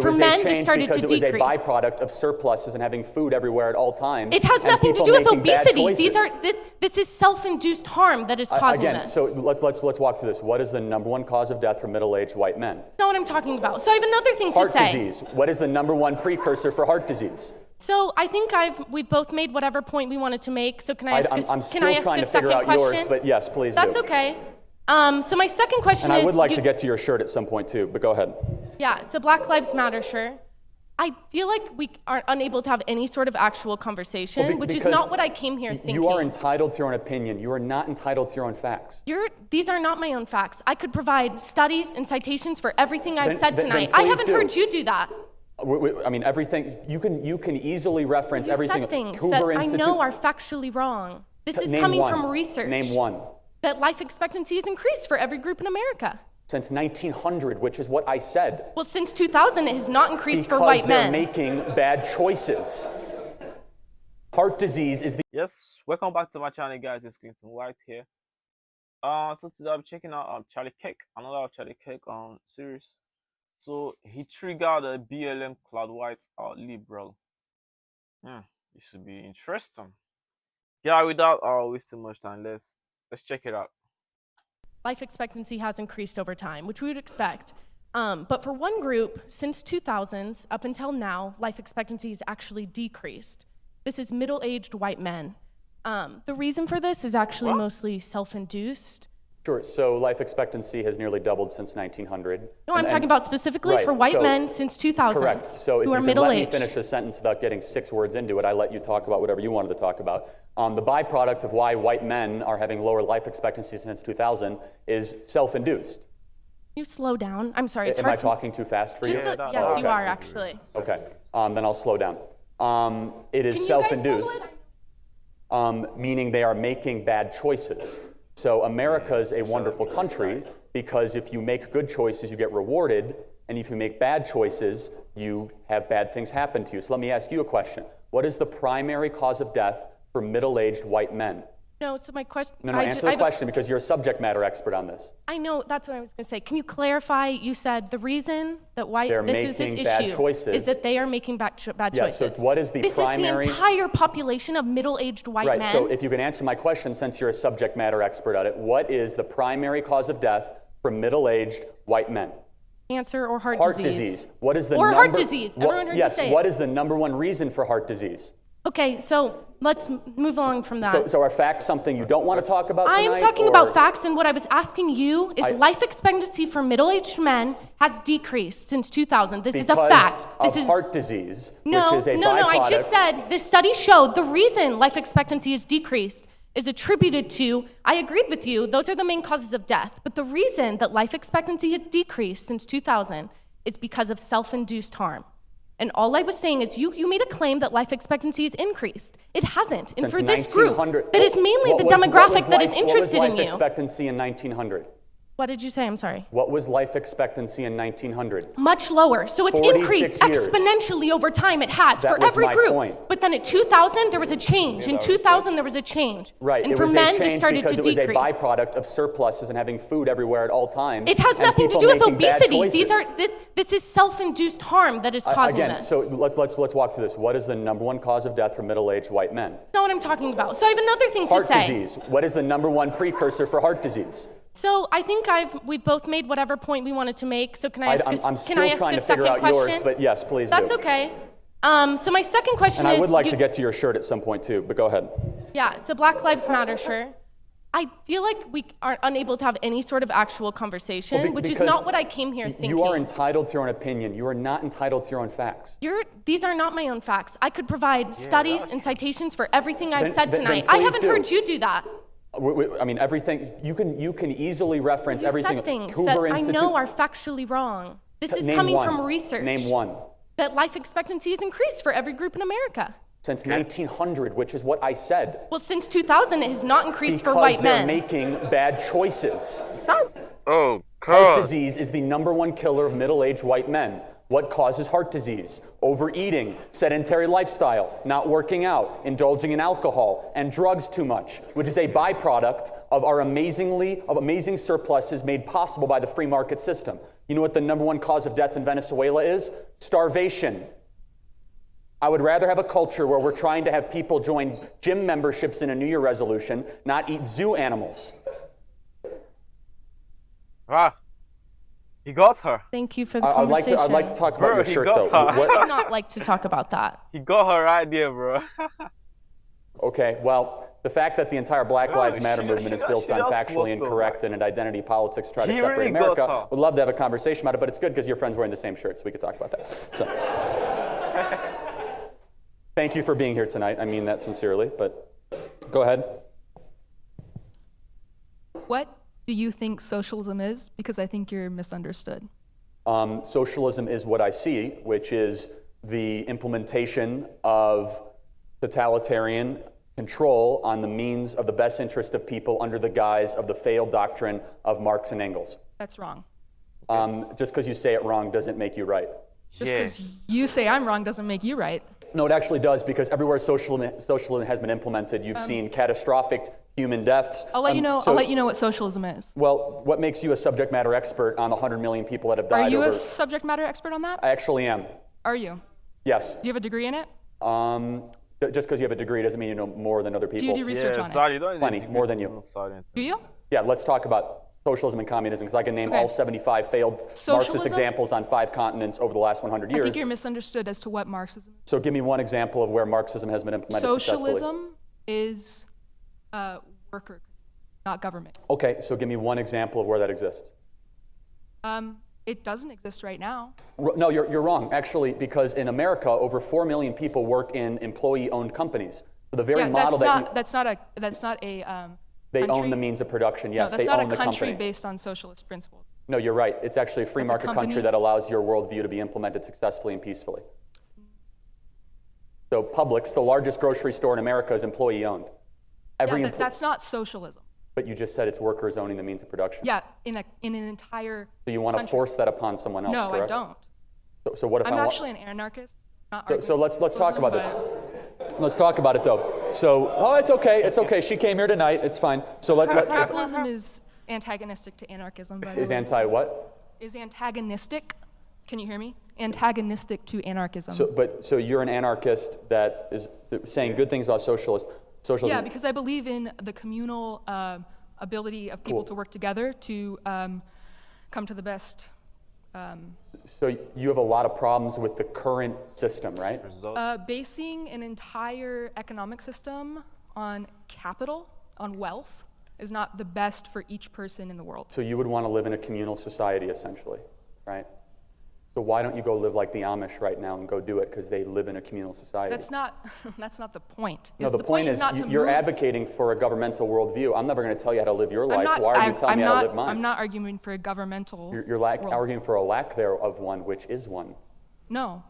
For men, they started to decrease. It was a byproduct of surpluses and having food everywhere at all times. It has nothing to do with obesity. This is self-induced harm that is causing this. So let's walk through this. What is the #1 cause of death for middle-aged white men? That's not what I'm talking about. So I have another thing to say. Heart disease. What is the #1 precursor for heart disease? So I think we've both made whatever point we wanted to make. So can I ask I'm still trying to figure out yours, but yes, please do. That's okay. So my second question is... And I would like to get to your shirt at some point too, but go ahead. Yeah, it's a Black Lives Matter shirt. I feel like we are unable to have any sort of actual conversation, which is not what I came here thinking. You are entitled to your own opinion. You are not entitled to your own facts. These are not my own facts. I could provide studies and citations for everything I've said tonight. I haven't heard you do that. I mean, everything, you can easily reference everything. You said things that I know are factually wrong. This is coming from research. Name one. That life expectancy has increased for every group in America. Since 1900, which is what I said. Well, since 2000, it has not increased for white men. Because they're making bad choices. Heart disease is the... Yes, welcome back to my channel, guys. It's Clinton White here. So today I'm checking out Charlie Kirk, another Charlie Kirk series. So he triggered a BLM Clad white liberal. It should be interesting. Yeah, without wasting much time, let's check it out. Life expectancy has increased over time, which we would expect. But for one group, since 2000s up until now, life expectancy has actually decreased. This is middle-aged white men. The reason for this is actually mostly self-induced. Sure, so life expectancy has nearly doubled since 1900. No, I'm talking about specifically for white men since 2000 correct. So if who you are could middle-aged. let me finish a sentence without getting 6 words into it, I let you talk about whatever you wanted to talk about. The byproduct of why white men are having lower life expectancy since 2000 is self-induced. Can you slow down? I'm sorry, it's Am I talking too fast for you? Yes, you are actually. Okay, then I'll slow down. It is self-induced, meaning they are making bad choices. So America is a wonderful country because if you make good choices, you get rewarded, and if you make bad choices, you have bad things happen to you. So let me ask you a question. What is the primary cause of death for middle-aged white men? No, so my question... No, answer the question because you're a subject matter expert on this. I know, that's what I was going to say. Can you clarify, you said the reason that this issue is that they are making bad choices. Yes, so what is the primary... This is the entire population of middle-aged white men. Right, so if you can answer my question, since you're a subject matter expert at it, what is the primary cause of death for middle-aged white men? Cancer or heart disease. Heart disease. What is the heart disease. Everyone heard you say it. What is the #1 reason for heart disease? Okay, so let's move along from that. So are facts something you don't want to talk about tonight? I am talking about facts, and what I was asking you is life expectancy for middle-aged men has decreased since 2000. This is a fact. Because of heart disease, which is a byproduct. No, I just said this study showed the reason life expectancy has decreased is attributed to, I agreed with you, those are the main causes of death, but the reason that life expectancy has decreased since 2000 is because of self-induced harm. And all I was saying is you made a claim that life expectancy has increased. It hasn't. And for this group, that is mainly the demographic that is interested in you. What was life expectancy in 1900? What did you say? I'm sorry. What was life expectancy in 1900? Much lower. So it's increased exponentially over time. It has for every group. But then at 2000, there was a change. In 2000, there was a change. Right. And for men, they started to decrease. It was a byproduct of surpluses and having food everywhere at all times. It has nothing to do with obesity. This is self-induced harm that is causing this. So let's walk through this. What is the #1 cause of death for middle-aged white men? That's not what I'm talking about. So I have another thing to say. Heart disease. What is the #1 precursor for heart disease? So I think we've both made whatever point we wanted to make. So can I ask I'm still trying to figure out yours, but yes, please do. That's okay. So my second question is... And I would like to get to your shirt at some point too, but go ahead. Yeah, it's a Black Lives Matter shirt. I feel like we are unable to have any sort of actual conversation, which is not what I came here thinking. You are entitled to your own opinion. You are not entitled to your own facts. These are not my own facts. I could provide studies and citations for everything I've said tonight. I haven't heard you do that. I mean, everything, you can easily reference everything. You said things that I know are factually wrong. This is coming from research. Name one. That life expectancy has increased for every group in America. Since 1900, which is what I said. Well, since 2000, it has not increased for white men. Because they're making bad choices. Oh, God. Heart disease is the #1 killer of middle-aged white men. What causes heart disease? Overeating, sedentary lifestyle, not working out, indulging in alcohol, and drugs too much, which is a byproduct of our amazing surpluses made possible by the free market system. You know what the #1 cause of death in Venezuela is? Starvation. I would rather have a culture where we're trying to have people join gym memberships in a New Year resolution, not eat zoo animals. Ah, he got her. Thank you for the I'd conversation. like to talk about Bro, your he shirt, got though. her. I would not like to talk about that. He got her right there, bro. Okay, well, the fact that the entire Black Lives Matter movement is built on does factually look incorrect and identity politics to try to He separate really got America, her. would love to have a conversation about it, but it's good because your friend's wearing the same shirt, so we could talk about that. So, thank you for being here tonight. I mean that sincerely, but go ahead. What do you think socialism is? Because I think you're misunderstood. Socialism is what I see, which is the implementation of totalitarian control on the means of the best interest of people under the guise of the failed doctrine of Marx and Engels. That's wrong. Just because you say it wrong doesn't make you right. Just because you say I'm wrong doesn't make you right. No, it actually does, because everywhere socialism has been implemented, you've seen catastrophic human deaths. I'll let you know. I'll let you know what socialism is. Well, what makes you a subject matter expert on the 100 million people that have died Are you over? a subject matter expert on that? I actually am. Are you? Yes. Do you have a degree in it? Just because you have a degree doesn't mean you know more than other people. Do you do research on it? Sorry, you don't Plenty, need more than you. Do you? Yeah, let's talk about socialism and communism, because I can name Okay. all 75 failed Marxist Socialism? examples on 5 continents over the last 100 I years. think you're misunderstood as to what Marxism is. So give me one example of where Marxism has been implemented successfully. Socialism is worker, not government. Okay, so give me one example of where that exists. It doesn't exist right now. No, you're wrong, actually, because in America, over 4 million people work in employee-owned companies. So the very Yeah, model that's not a they country. own the means of production. Yes, No, that's they not own a the country company. based on socialist principles. No, you're right. It's actually a free That's a market country company. that allows your worldview to be implemented successfully and peacefully. So Publix, the largest grocery store in America, is employee-owned. Yeah, that's not socialism. But you just said it's workers owning the means of production. Yeah, in an entire. So you want to country. force that upon someone else, No, correct? I don't. So what if I'm I actually an anarchist. Not So let's talk about this. but Let's talk about it, though. So, it's okay. It's okay. She came here tonight. It's fine. So Capitalism is antagonistic to anarchism. By the is way. anti what? Is antagonistic. Can you hear me? Antagonistic to anarchism. So you're an anarchist that is saying good things about socialism. Yeah, because I believe in the communal ability of people to work together to come to the best. So you have a lot of problems with the current system, right? Basing an entire economic system on capital, on wealth, is not the best for each person in the world. So you would want to live in a communal society, essentially, right? So why don't you go live like the Amish right now and go do it, because they live in a communal society? That's not the point. No, the point is not to you're move. advocating for a governmental worldview. I'm never going to tell you how to live your life. Why are you telling me how to live mine? I'm not arguing for a governmental You're world. arguing for a lack there of one, which is one. No.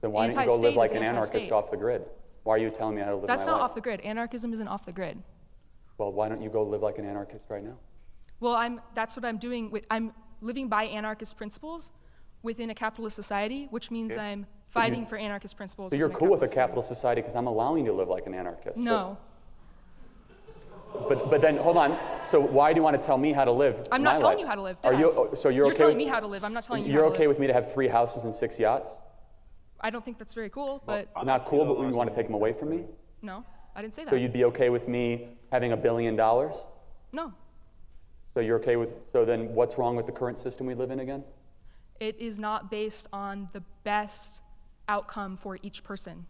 Then why don't you go live Anti-state like is an anarchist anti-state. off the grid? Why are you telling me how to live That's my not life? off the grid. Anarchism isn't off the grid. Well, why don't you go live like an anarchist right now? Well, that's what I'm doing. I'm living by anarchist principles within a capitalist society, which means I'm fighting for anarchist principles. So you're within cool with a capitalist capitalist society because I'm allowing you to live like an anarchist. society. No. But then, hold on. So why do you want to tell me how to live I'm my not telling life? you how to live. Are Dad. you? So you're okay telling with, me how to live. I'm not telling you You're how to okay live. with me to have 3 houses and 6 yachts? I don't think that's very cool, but Not cool, but you want to take them away from me? no, I didn't say that. So you'd be okay with me having $1 billion? So No. you're okay with? So then, what's wrong with the current system we live in again? It is not based on the best outcome for each person.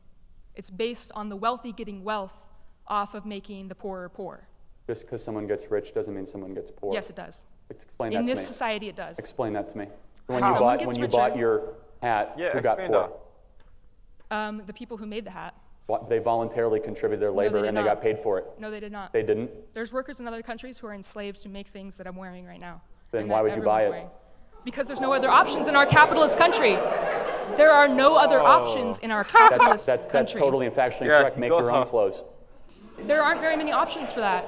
It's based on the wealthy getting wealth off of making the poorer poor. Just because someone gets rich doesn't mean someone gets poor. Yes, it does. Explain that In to this me. society, it does. Explain that to me. When How? you Someone bought gets when you richer. bought your hat, Yeah, who got explain poor? that. The people who made the hat. They voluntarily contributed their labor did and they not. got paid for it. No, they did not. They didn't? There's workers in other countries who are enslaved to make things that I'm wearing right now. Then and why that would you buy everyone's it? wearing. Because there's no other options in our capitalist country. There are no other options in our capitalist That's country. totally and factually Yeah, incorrect. Make go your own ahead. clothes. There aren't very many options for that.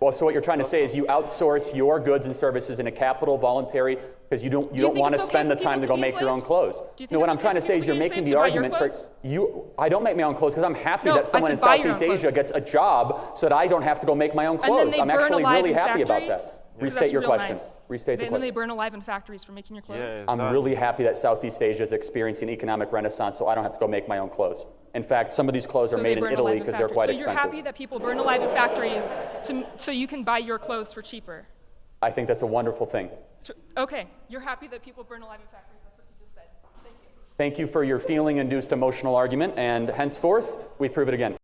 Well, so what you're trying to say is you outsource your goods and services in a capital voluntary because you don't think want to it's okay spend for the time to people go to be make your own enslaved? clothes. Do you think No, what it's I'm trying to okay say for is you're people to be making enslaved the to buy your argument for clothes? you. I don't make my own clothes because I'm happy No, that someone I in said buy your own Southeast Asia clothes. gets a job so that I don't have to go make my own And then clothes. they I'm burn actually alive really in happy about factories? that. Restate your real question. nice. Restate the And then they question. burn alive in factories for making your clothes. Yeah, I'm exactly. really happy that Southeast Asia is experiencing an economic renaissance, so I don't have to go make my own clothes. In fact, some of these clothes are So made they in burn Italy alive in because they're factories. quite So you're expensive. happy that people burn alive in factories so you can buy your clothes for cheaper. I think that's a wonderful thing. Okay, you're happy that people burn alive in factories. That's what you just said. Thank you. Thank you for your feeling-induced emotional argument, and henceforth, we prove it again.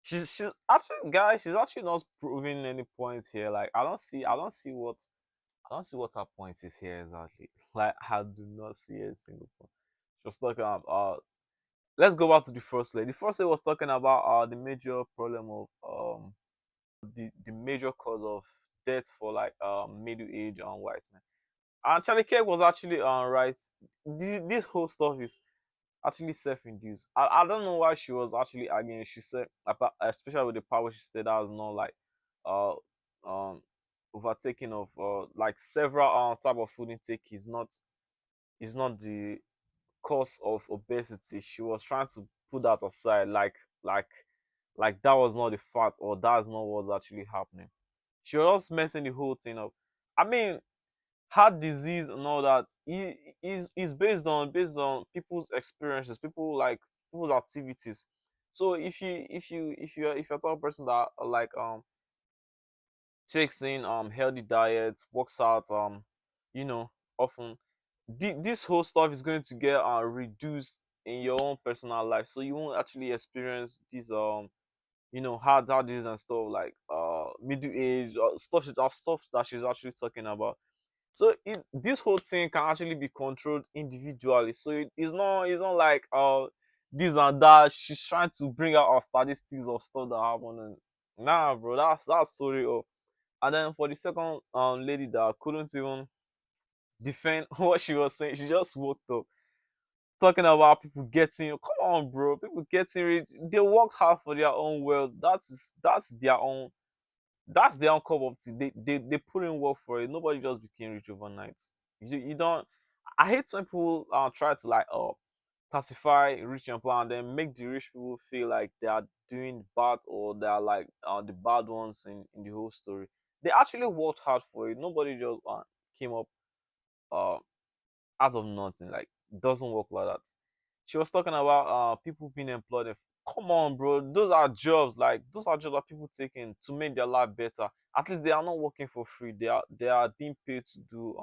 She's actually, guys, she's actually not proving any points here. Like, I don't see what her point is here exactly. Like, I do not see a single point. She was talking about let's go back to the first lady. The first lady was talking about the major problem of the major cause of death for like middle age white men. And Charlie Kirk was actually right. This whole stuff is actually self-induced. I don't know why she was actually arguing. She said, especially with the power she said, that was not like uh um overtaking of like several type of food intake is not the cause of obesity. She was trying to put that aside, like that was not the fact, or that's not what's actually happening. She was just messing the whole thing up. I mean, heart disease and all that is based on people's experiences, people's activities. So if you're a type of person that like takes in healthy diets, works out you know often, this whole stuff is going to get reduced in your own personal life, so you won't actually experience this heart disease and stuff like middle age stuff that she's actually talking about. So this whole thing can actually be controlled individually. So it's not like this and that. She's trying to bring out our statistics of stuff that happened. And nah, bro, that's so real. And then for the second lady that couldn't even defend what she was saying, she just walked up talking about people getting. Come on, bro, people getting rich. They worked hard for their own wealth. That's their own cup of tea. They put in work for it. Nobody just became rich overnight. You don't. I hate when people try to like classify rich and poor and then make the rich people feel like they are doing bad, or they are like the bad ones in the whole story. They actually worked hard for it. Nobody just came up uh out of nothing. Like, it doesn't work like that. She was talking about people being employed. Come on, bro. Those are jobs. Like, those are jobs that people taking to make their life better. At least they are not working for free. They are being paid to do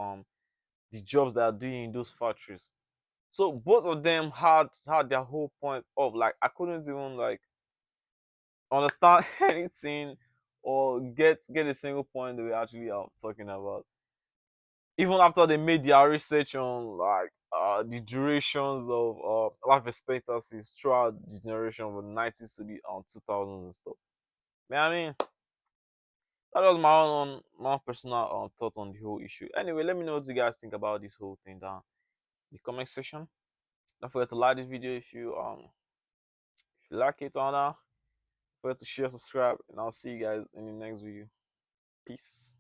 the jobs they are doing in those factories. So both of them had their whole point of like, I couldn't even like understand anything or get a single point they were actually talking about. Even after they made their research on like the durations of life expectancies throughout the generation of the 90s to the 2000s and stuff. Man, I mean, that was my own personal thoughts on the whole issue. Anyway, let me know what you guys think about this whole thing down in the comment section. Don't forget to like this video if you like it, or not. Don't forget to share, subscribe, and I'll see you guys in the next video. Peace.